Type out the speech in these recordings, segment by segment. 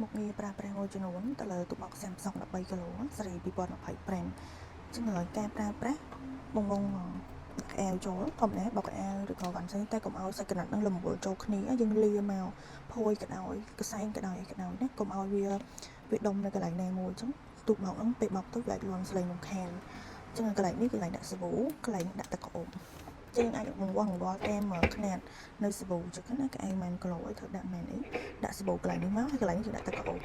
មុខងារប្រើប្រាស់មួយចំនួនទៅលើទូបក Samsung 13 គីឡូសេរី2025 ចឹងហើយការប្រើប្រាស់បងកែវចូលធម្មតាបោកកែវឬក៏វ៉ាន់ផ្សេងតែកុំឲ្យសាច់ក្រណាត់នឹងលំវល់ចូលគ្នាយើងលាមកភួយក៏ដោយកសែងក៏ដោយអីក៏ដោយណាកុំឲ្យវាដុំនៅកន្លែងណាមួយចឹងទូបកហ្នឹងពេលបោកទៅវាអាចលាន់ស្លេងរំខានចឹងកន្លែងនេះកន្លែងដាក់សាប៊ូកន្លែងដាក់ទឹកក្អមចឹងអាចវល់កែមខ្នាតនៅសាប៊ូចឹងណាកែវ1គីឡូឲ្យធ្វើដាក់មែនអីដាក់សាប៊ូកន្លែងនេះមកហើយកន្លែងនេះយើងដាក់ទឹកក្អម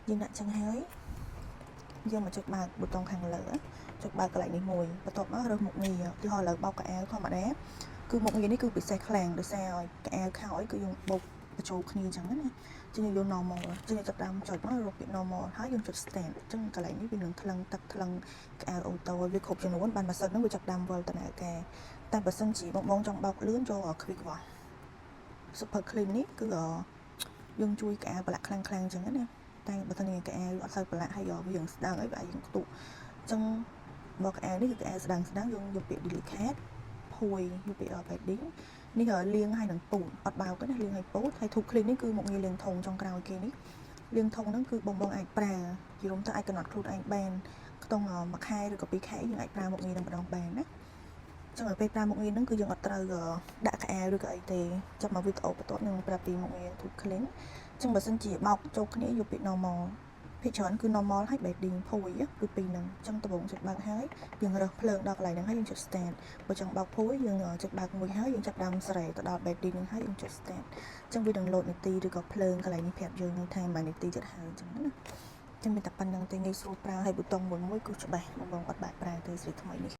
យើងដាក់ចឹងហើយយើងមកចុចបើកប៊ូតុងខាងលើចុចបើកកន្លែងនេះមួយបន្ទាប់មករើសមុខងារទីហោលើបោកកែវធម្មតាគឺមុខងារនេះគឺពិសេសខ្លាំងដោយសារឲ្យកែវខោអីគឺយើងបោកបញ្ចូលគ្នាចឹងណាចឹងយើងយក normal ចឹងយើងចាប់ដើមចុចមករកពាក្យ normal ហើយយើងចុច stand ចឹងកន្លែងនេះវានឹងថ្លឹងទឹកថ្លឹងកែវអូតូវាគ្រប់ចំនួនបានម៉ាស៊ីនហ្នឹងវាចាប់ដើមវិលដំណើរការតែបើសិនជាបងចង់បោកលឿនចូល quick wash super clean នេះគឺយើងជួយកែវប្រឡាក់ខ្លាំងចឹងណាតែបើសិនជាកែវអត់សូវប្រឡាក់ហើយវាយើងស្ដើងអីវាអាចយើងខ្ទុះចឹងបោកកែវនេះគឺកែវស្ដើងយើងយកពាក្យ delicate ភួយយកពាក្យ bedding នេះលាងឲ្យនឹងពូតអត់បោកទេណាលាងឲ្យពូតហើយ Tube Clean នេះគឺមុខងារលាងធុងចុងក្រោយគេនេះលាងធុងហ្នឹងគឺបងអាចប្រើជារួមទៅអាចកំណត់ខ្លួនឯងបានខ្ទង់1ខែឬក៏2ខែយើងអាចប្រើមុខងារនឹងម្ដងបានណាចឹងឲ្យពេលប្រើមុខងារហ្នឹងគឺយើងអត់ត្រូវដាក់កែវឬក៏អីទេចាប់មកវីដេអូបន្ទាប់នឹងប្រាប់ពីមុខងារ Tube Clean ចឹងបើសិនជាបោកចូលគ្នាយកពាក្យ normal ភាគច្រើនគឺ normal ហើយ bedding ភួយគឺពីរហ្នឹងចឹងដំបូងចុចបើកហើយយើងរើសភ្លើងដល់កន្លែងហ្នឹងហើយយើងចុច stand បើចង់បើកភួយយើងចុចបើកមួយហើយយើងចាប់ដើមសេរីទៅដល់ bedding ហ្នឹងហើយយើងចុច stand ចឹងវានឹងលោតនាទីឬក៏ភ្លើងកន្លែងនេះប្រាប់យើងថាមួយនាទីទៀតហើយចឹងណាចឹងមានតែប៉ុណ្្នឹងទេងាយស្រួលប្រើហើយប៊ូតុងមួយគឺច្បាស់បងអត់បាក់ប្រើទេស្រីថ្មីនេះ